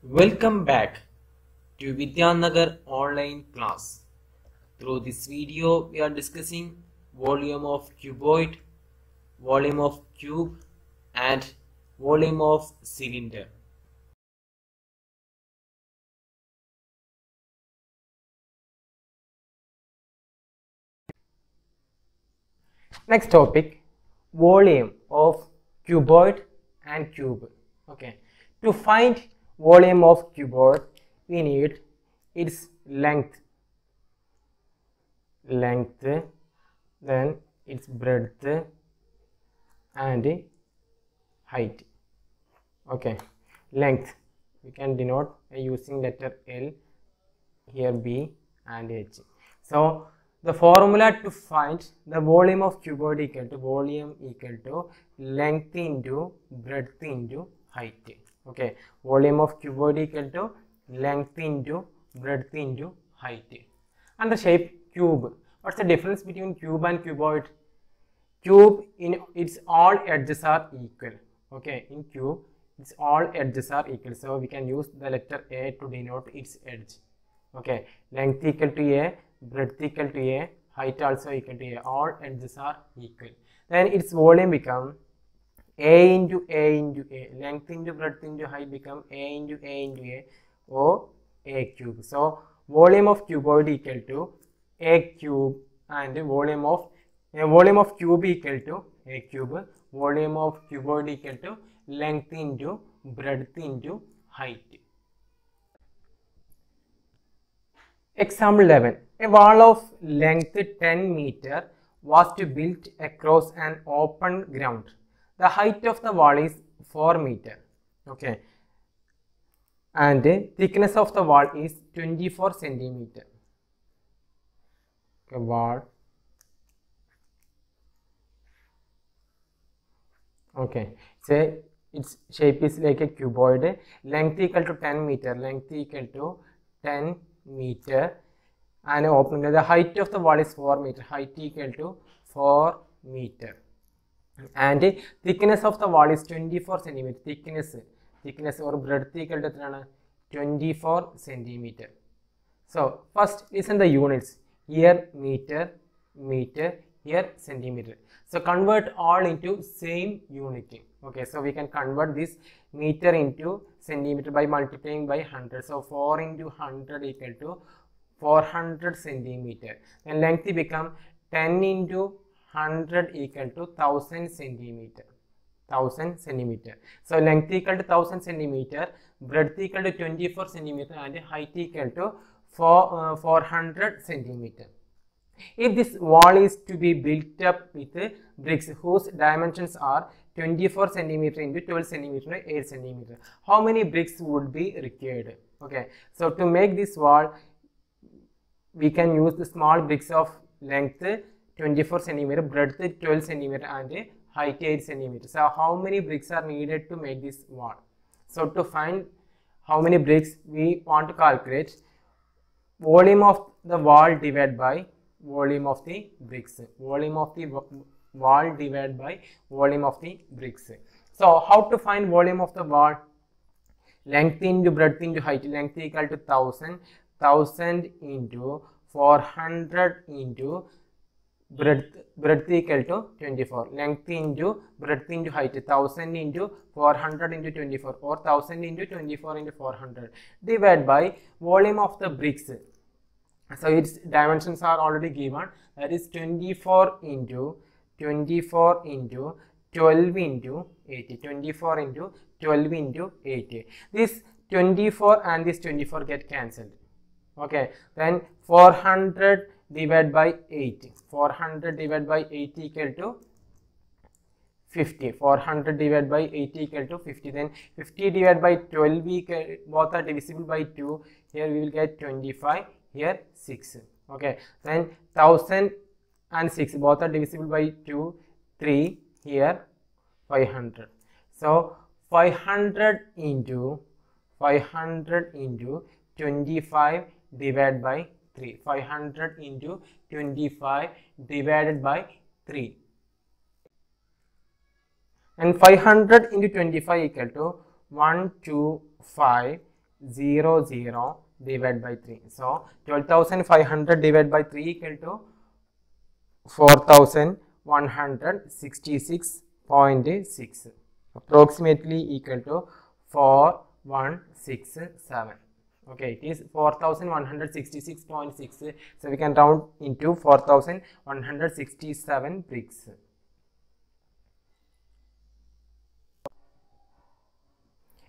Welcome back to Vidyanagar online class. Through this video, we are discussing volume of cuboid, volume of cube, and volume of cylinder. Next topic, volume of cuboid and cube. Okay, to find volume of cuboid, we need its length, then its breadth and height. Okay, length we can denote by using letter L, here B and H. So the formula to find the volume of cuboid equal to length into breadth into height. Okay, volume of cuboid equal to length into breadth into height. And the shape cube. What's the difference between cube and cuboid? Cube, in its all edges are equal. Okay, in cube its all edges are equal, so we can use the letter A to denote its edge. Okay, length equal to A, breadth equal to A, height also equal to A, all edges are equal. Then its volume become A into A into A, length into breadth into height become A into A into A, or A cube. So volume of cuboid equal to A cube, and volume of cube equal to A cube, volume of cuboid equal to length into breadth into height. Example 11. A wall of length 10 meter was to be built across an open ground. The height of the wall is 4 meter. Okay. And thickness of the wall is 24 centimeter. Okay, wall. Okay. So its shape is like a cuboid. Length equal to 10 meter. Length equal to 10 meter, and opening the height of the wall is 4 meter, height equal to 4 meter, and thickness of the wall is 24 centimeter, thickness or breadth equal to 24 centimeter. So first listen the units, here meter, here centimeter. So convert all into same unit. Okay, so we can convert this meter into centimeter by multiplying by 100. So 4 into 100 equal to 400 centimeter. Then length become 10 into 100 equal to 1000 centimeter. 1000 centimeter. So length equal to 1000 centimeter, breadth equal to 24 centimeter, and height equal to 400 centimeter. If this wall is to be built up with bricks whose dimensions are 24 centimeter into 12 centimeter, 8 centimeter, how many bricks would be required? Okay, so to make this wall, we can use the small bricks of length 24 centimeter, breadth 12 centimeter, and height 8 centimeter. So how many bricks are needed to make this wall? So to find how many bricks, we want to calculate volume of the wall divided by volume of the bricks, volume of the wall divided by volume of the bricks. So how to find volume of the wall? Length into breadth into height, length equal to 1000 into 400 into breadth equal to 24, length into breadth into height, 1000 into 400 into 24, or 1000 into 24 into 400, divided by volume of the bricks. So its dimensions are already given, that is 24 into 12 into 80, 24 into 12 into 80. This 24 and this 24 get cancelled. Okay, then 400 divided by 80, 400 divided by 80 equal to 50, 400 divided by 80 equal to 50, then 50 divided by 12, both are divisible by 2, here we will get 25, here 6. Okay, then 1000 and 6 both are divisible by 2, 3, here 500. So 500 into 25 divided by 3, 500 into 25 divided by 3, and 500 into 25 equal to 125 000 divided by 3. So 12,500 divided by 3 equal to 4,166.6, approximately equal to 4167. Okay, it is 4166.6, so we can round into 4167 bricks.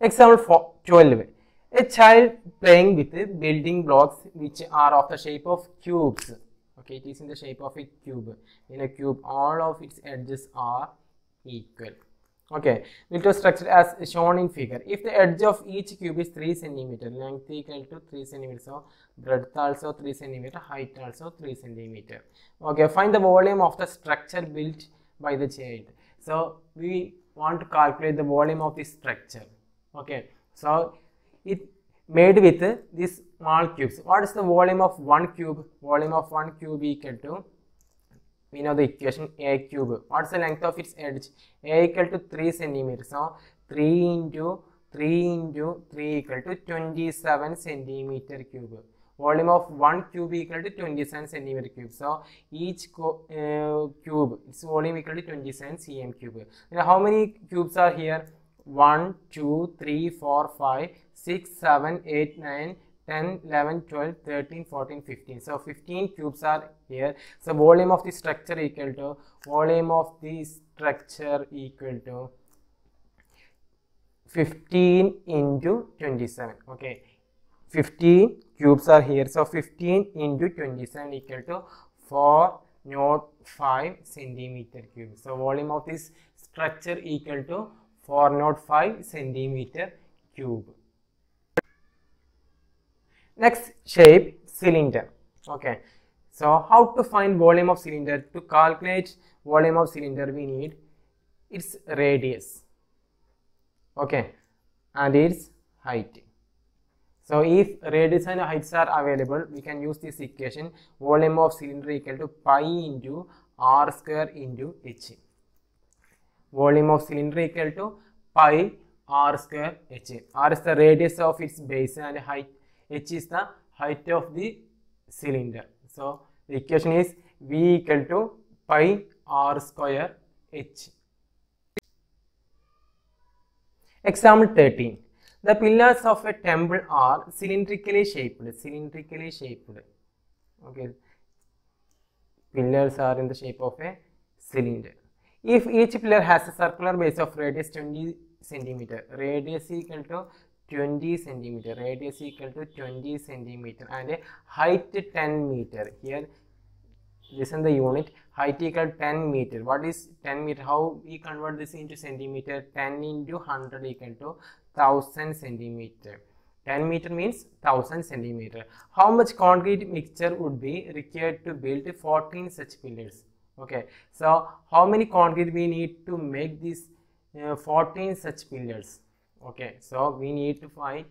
Example 12. A child playing with building blocks which are of the shape of cubes. Okay, it is in the shape of a cube. In a cube, all of its edges are equal. Okay, it was structured as shown in figure. If the edge of each cube is 3 cm, length equal to 3 cm, so breadth also 3 cm, height also 3 cm. Okay, find the volume of the structure built by the child. So we want to calculate the volume of this structure. Okay, so it made with these small cubes. What is the volume of one cube? Volume of one cube equal to, we know the equation, a cube. What's the length of its edge? A equal to 3 cm. So 3 into 3 equal to 27 centimeter cube. Volume of one cube equal to 27 centimeter cube. So each cube, its volume equal to 27 cm cube. Now how many cubes are here? 1, 2, 3, 4, 5, 6, 7, 8, 9, 10, 11, 12, 13, 14, 15. So 15 cubes are here. So volume of the structure equal to, volume of the structure equal to 15 into 27. Okay, 15 cubes are here. So 15 into 27 equal to 405 centimeter cube. So volume of this structure equal to 405 centimeter cube. Next shape, cylinder. Okay, so how to find volume of cylinder? To calculate volume of cylinder, we need its radius, okay, and its height. So if radius and heights are available, we can use this equation, volume of cylinder equal to pi into r square into h. Volume of cylinder equal to pi r square h. R is the radius of its base and height, h is the height of the cylinder. So the equation is V equal to pi r square h. Example 13. The pillars of a temple are cylindrically shaped. Cylindrically shaped. Okay. Pillars are in the shape of a cylinder. If each pillar has a circular base of radius 20 centimeter, radius equal to 20 centimeter, radius equal to 20 centimeter, and a height 10 meter. Here, listen the unit, height equal to 10 meter. What is 10 meter? How we convert this into centimeter? 10 into 100 equal to 1000 centimeter. 10 meter means 1000 centimeter. How much concrete mixture would be required to build 14 such pillars? Okay, so how many concrete we need to make these 14 such pillars? Okay, so we need to find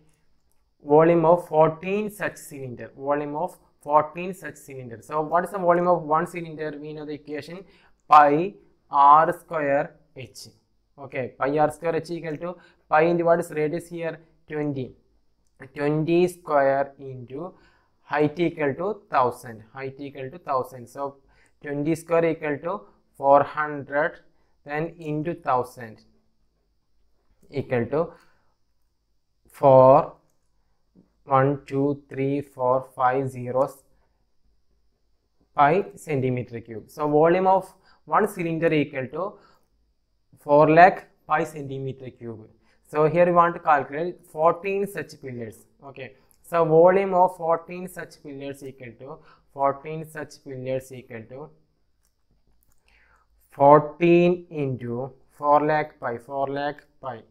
volume of 14 such cylinder. Volume of 14 such cylinders. So what is the volume of one cylinder? We know the equation pi r square h. Okay, pi r square h equal to pi into what is radius here? 20. 20 square into height equal to 1000. Height equal to 1000. So 20 square equal to 400, then into 1000 equal to 4, 1, 2, 3, 4, 5 zeros pi centimeter cube. So volume of one cylinder equal to 4 lakh pi centimeter cube. So here we want to calculate 14 such pillars. Okay, so volume of 14 such pillars equal to 14 such pillars equal to 14 into 4 lakh pi. 4 lakh pi.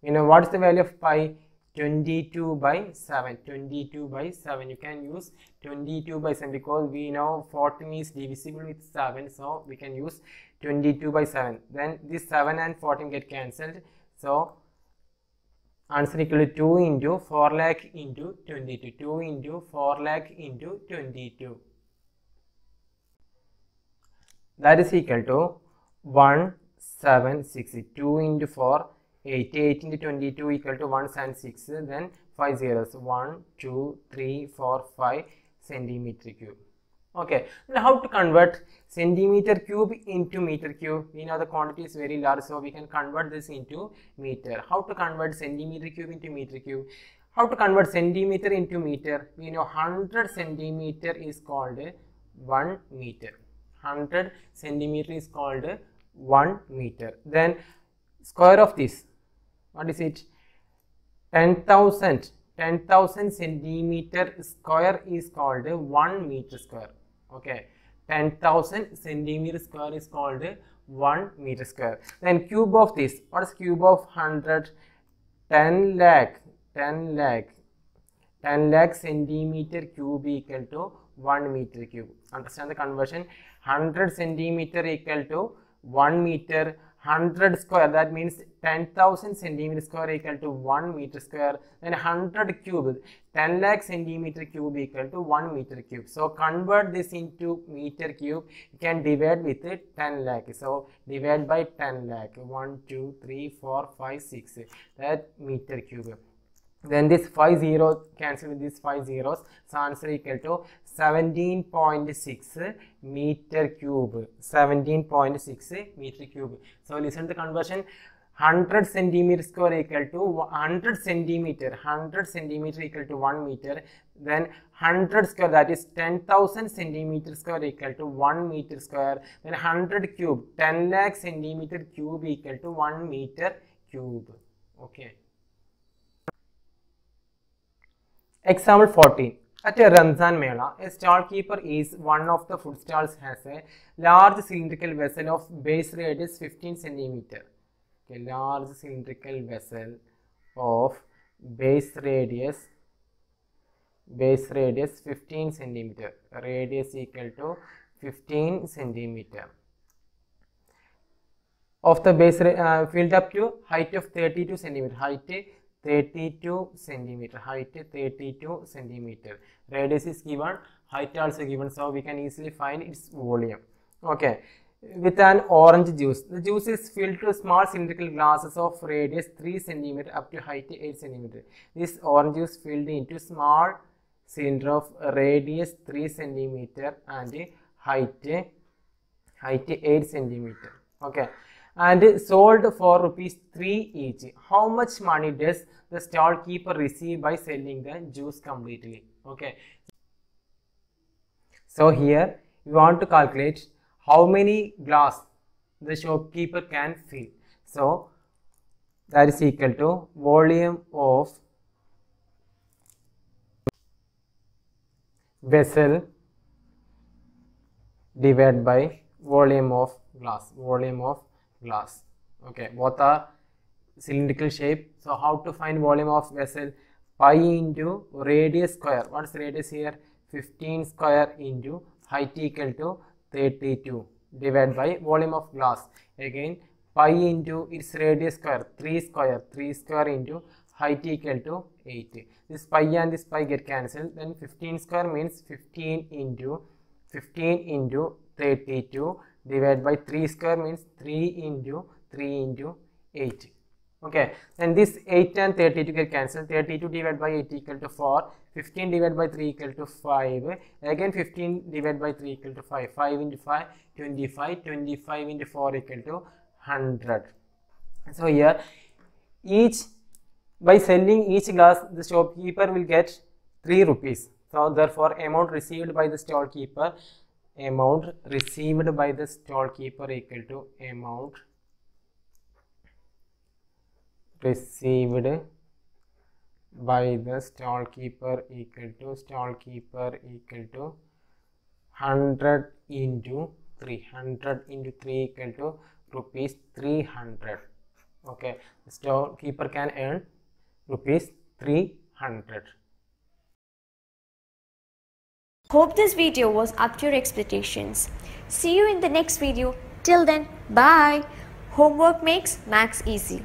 You know what is the value of pi? 22 by 7. 22 by 7. You can use 22 by 7 because we know 14 is divisible with 7. So we can use 22 by 7. Then this 7 and 14 get cancelled. So answer equal to 2 into 4 lakh into 22. 2 into 4 lakh into 22. That is equal to 176. 2 into 4 8. 8 into 22 equal to 1 and 6. Then 5 zeros. 1, 2, 3, 4, 5 centimeter cube. Okay. Now how to convert centimeter cube into meter cube? We know the quantity is very large, so we can convert this into meter. How to convert centimeter cube into meter cube? How to convert centimeter into meter? We know 100 centimeter is called 1 meter. 100 centimeter is called 1 meter. Then square of this, what is it? 10,000 centimeter square is called 1 meter square. Okay, 10,000 centimeter square is called 1 meter square. Then cube of this, what is cube of 100? 10 lakh centimeter cube equal to 1 meter cube. Understand the conversion? 100 centimeter equal to 1 meter. 100 square, that means 10,000 centimeter square equal to 1 meter square. Then 100 cube, 10 lakh centimeter cube equal to 1 meter cube. So convert this into meter cube. You can divide with 10 lakh. So divide by 10 lakh. 1, 2, 3, 4, 5, 6. That meter cube. Then this 5 zeros cancel with this 5 zeros. So answer equal to 17.6 meter cube. 17.6 meter cube. So listen to the conversion. 100 centimeter square equal to 100 centimeter equal to 1 meter. Then 100 square, that is 10,000 centimeter square equal to 1 meter square. Then 100 cube, 10 lakh centimeter cube equal to 1 meter cube. Okay. Example 14. At a Ramzan Mela, a stall keeper is one of the food stalls has a large cylindrical vessel of base radius 15 centimeter. Okay, large cylindrical vessel of base radius 15 centimeter. Radius equal to 15 centimeter. Of the base filled up to height of 32 centimeter. Height 32 centimeter. Height 32 centimeter. Radius is given, height also given, so we can easily find its volume. Okay, with an orange juice. The juice is filled to small cylindrical glasses of radius 3 centimeter up to height 8 centimeter. This orange juice filled into small cylinder of radius 3 centimeter and height 8 centimeter. Okay, and sold for rupees 3 each. How much money does the stall keeper receive by selling the juice completely? Okay, so here we want to calculate how many glass the shopkeeper can fill. So that is equal to volume of vessel divided by volume of glass. Okay, both are cylindrical shape. So how to find volume of vessel? Pi into radius square. What is radius here? 15 square into height equal to 32 divided by volume of glass. Again pi into its radius square, 3 square into height equal to 8. This pi and this pi get cancelled. Then 15 square means 15 into 32 divided by 3 square means 3 into 8. Okay, then this 8 and 32 get cancelled. 32 divided by 8 equal to 4. 15 divided by 3 equal to 5. Again 15 divided by 3 equal to 5. 5 into 5, 25. 25 into 4 equal to 100. So here by selling each glass, the shopkeeper will get 3 rupees. So therefore amount received by the stall keeper equal to amount received by the stall keeper equal to 100 into 3. 100 into 3 equal to rupees 300. Okay, the stall keeper can earn rupees 300. Hope this video was up to your expectations. See you in the next video. Till then, bye. Homework makes maths easy.